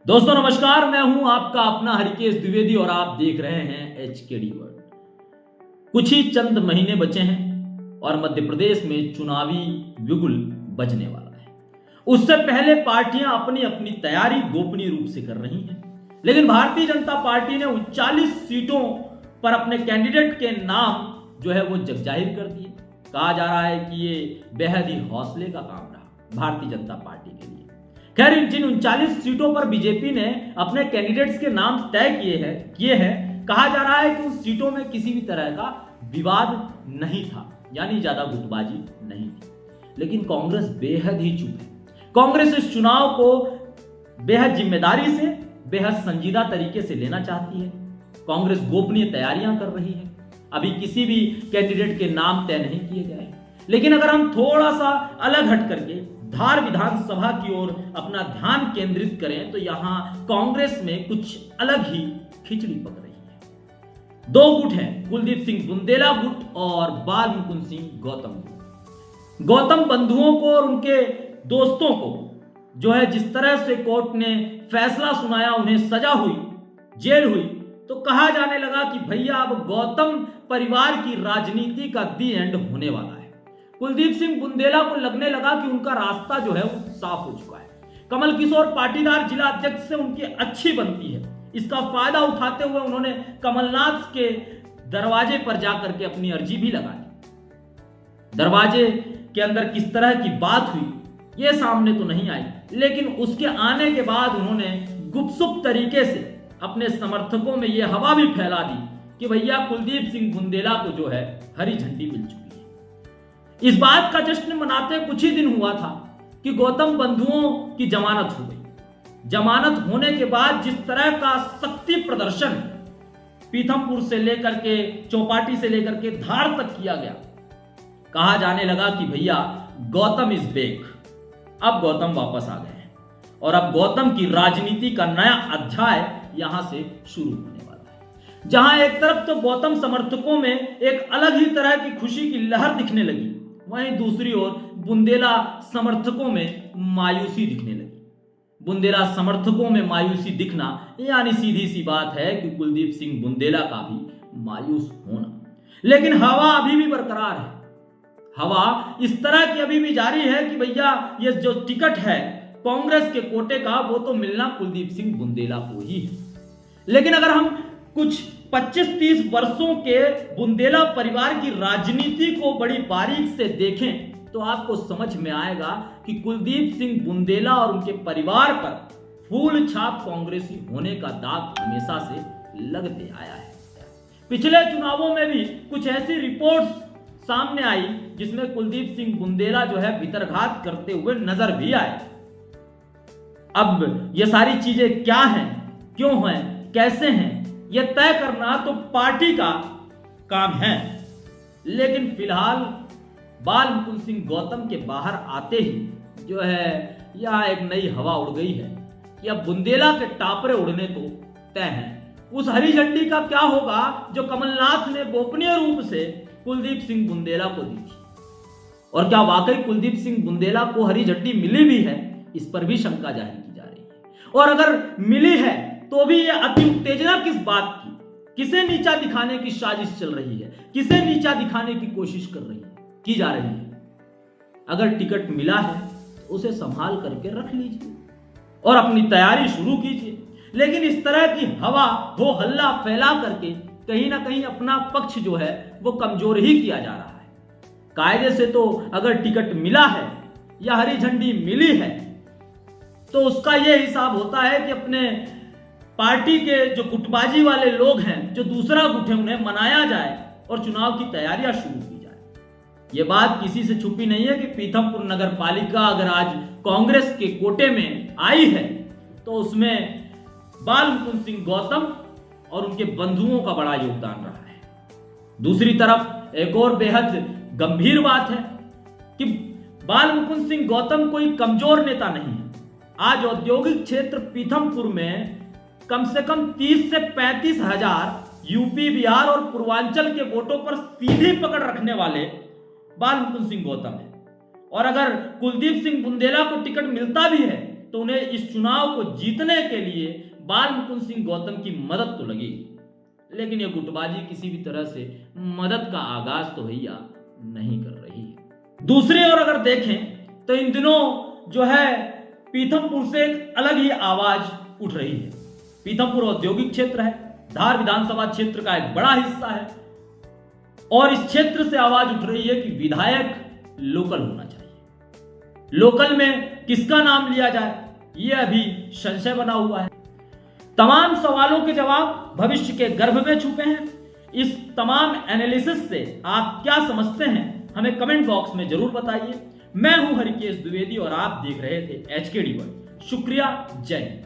दोस्तों नमस्कार, मैं हूं आपका अपना हरिकेश द्विवेदी और आप देख रहे हैं HKD वर्ल्ड। कुछ ही चंद महीने बचे हैं और मध्य प्रदेश में चुनावी बिगुल बजने वाला है। उससे पहले पार्टियां अपनी अपनी तैयारी गोपनीय रूप से कर रही हैं, लेकिन भारतीय जनता पार्टी ने 39 सीटों पर अपने कैंडिडेट के नाम जो है वो जगजाहिर कर दिए। कहा जा रहा है कि ये बेहद ही हौसले का काम रहा भारतीय जनता पार्टी के लिए। खैर, जिन 39 सीटों पर बीजेपी ने अपने कैंडिडेट्स के नाम तय किए हैं, कहा जा रहा है कि उस सीटों में किसी भी तरह का विवाद नहीं था, यानी ज्यादा गुटबाजी नहीं थी। लेकिन कांग्रेस बेहद ही चुप है। कांग्रेस इस चुनाव को बेहद जिम्मेदारी से, बेहद संजीदा तरीके से लेना चाहती है। कांग्रेस गोपनीय तैयारियां कर रही है। अभी किसी भी कैंडिडेट के नाम तय नहीं किए गए। लेकिन अगर हम थोड़ा सा अलग हट करके धार विधानसभा की ओर अपना ध्यान केंद्रित करें तो यहां कांग्रेस में कुछ अलग ही खिचड़ी पक रही है। दो गुट हैं, कुलदीप सिंह बुंदेला गुट और बाल मुकुंद सिंह गौतम गुट। गौतम बंधुओं को और उनके दोस्तों को जो है जिस तरह से कोर्ट ने फैसला सुनाया, उन्हें सजा हुई, जेल हुई, तो कहा जाने लगा कि भैया अब गौतम परिवार की राजनीति का दी एंड होने वाला है। कुलदीप सिंह बुंदेला को लगने लगा कि उनका रास्ता जो है वो साफ हो चुका है। कमल किशोर पाटीदार जिला अध्यक्ष से उनकी अच्छी बनती है। इसका फायदा उठाते हुए उन्होंने कमलनाथ के दरवाजे पर जाकर के अपनी अर्जी भी लगा दी। दरवाजे के अंदर किस तरह की बात हुई ये सामने तो नहीं आई, लेकिन उसके आने के बाद उन्होंने गुपसुप तरीके से अपने समर्थकों में यह हवा भी फैला दी कि भैया कुलदीप सिंह बुंदेला को जो है हरी झंडी मिल चुकी है। इस बात का जश्न मनाते कुछ ही दिन हुआ था कि गौतम बंधुओं की जमानत हो गई। जमानत होने के बाद जिस तरह का शक्ति प्रदर्शन पीथमपुर से लेकर के, चौपाटी से लेकर के धार तक किया गया, कहा जाने लगा कि भैया गौतम इज बैक। अब गौतम वापस आ गए हैं और अब गौतम की राजनीति का नया अध्याय यहां से शुरू होने वाला है। जहां एक तरफ तो गौतम समर्थकों में एक अलग ही तरह की खुशी की लहर दिखने लगी, वहीं दूसरी ओर बुंदेला समर्थकों में मायूसी दिखने लगी। बुंदेला समर्थकों में मायूसी दिखना यानी सीधी सी बात है कि कुलदीप सिंह बुंदेला का भी मायूस होना। लेकिन हवा अभी भी बरकरार है। हवा इस तरह की अभी भी जारी है कि भैया ये जो टिकट है कांग्रेस के कोटे का, वो तो मिलना कुलदीप सिंह बुंदेला को ही है। लेकिन अगर हम कुछ 25-30 वर्षों के बुंदेला परिवार की राजनीति को बड़ी बारीक से देखें तो आपको समझ में आएगा कि कुलदीप सिंह बुंदेला और उनके परिवार पर फूल छाप कांग्रेसी होने का दाग हमेशा से लगते आया है। पिछले चुनावों में भी कुछ ऐसी रिपोर्ट्स सामने आई जिसमें कुलदीप सिंह बुंदेला जो है भितरघात करते हुए नजर भी आए। अब ये सारी चीजें क्या हैं, क्यों हैं, कैसे हैं, यह तय करना तो पार्टी का काम है। लेकिन फिलहाल बाल मुकुंद सिंह गौतम के बाहर आते ही जो है यह एक नई हवा उड़ गई है कि अब बुंदेला के टापरे उड़ने तो तय हैं। उस हरी झंडी का क्या होगा जो कमलनाथ ने गोपनीय रूप से कुलदीप सिंह बुंदेला को दी थी, और क्या वाकई कुलदीप सिंह बुंदेला को हरी झंडी मिली भी है, इस पर भी शंका जाहिर की जा रही है। और अगर मिली है तो भी यह अति उत्तेजना किस बात की, किसे नीचा दिखाने की साजिश चल रही है, किसे नीचा दिखाने की कोशिश की जा रही है। अगर टिकट मिला है तो उसे संभाल करके रख लीजिए और अपनी तैयारी शुरू कीजिए। लेकिन इस तरह की हवा हो हल्ला फैला करके कहीं ना कहीं अपना पक्ष जो है वो कमजोर ही किया जा रहा है। कायदे से तो अगर टिकट मिला है या हरी झंडी मिली है तो उसका यह हिसाब होता है कि अपने पार्टी के जो गुटबाजी वाले लोग हैं, जो दूसरा गुट है, उन्हें मनाया जाए और चुनाव की तैयारियां शुरू की जाए। यह बात किसी से छुपी नहीं है कि पीथमपुर नगर पालिका अगर आज कांग्रेस के कोटे में आई है तो उसमें बाल मुकुंद सिंह गौतम और उनके बंधुओं का बड़ा योगदान रहा है। दूसरी तरफ एक और बेहद गंभीर बात है कि बाल मुकुंद सिंह गौतम कोई कमजोर नेता नहीं है। आज औद्योगिक क्षेत्र पीथमपुर में कम से कम 30 से 35 हजार यूपी, बिहार और पूर्वांचल के वोटों पर सीधी पकड़ रखने वाले बाल मुकुंद सिंह गौतम है। और अगर कुलदीप सिंह बुंदेला को टिकट मिलता भी है तो उन्हें इस चुनाव को जीतने के लिए बाल मुकुंद सिंह गौतम की मदद तो लगी, लेकिन यह गुटबाजी किसी भी तरह से मदद का आगाज तो भैया नहीं कर रही है। दूसरी ओर अगर देखें तो इन दिनों जो है पीथमपुर से एक अलग ही आवाज उठ रही है। पीथमपुर औद्योगिक क्षेत्र है, धार विधानसभा क्षेत्र का एक बड़ा हिस्सा है और इस क्षेत्र से आवाज उठ रही है कि विधायक लोकल होना चाहिए। लोकल में किसका नाम लिया जाए, यह अभी संशय बना हुआ है। तमाम सवालों के जवाब भविष्य के गर्भ में छुपे हैं। इस तमाम एनालिसिस से आप क्या समझते हैं, हमें कमेंट बॉक्स में जरूर बताइए। मैं हूं हरिकेश द्विवेदी और आप देख रहे थे HKD वर्ल्ड। शुक्रिया, जय हिंद।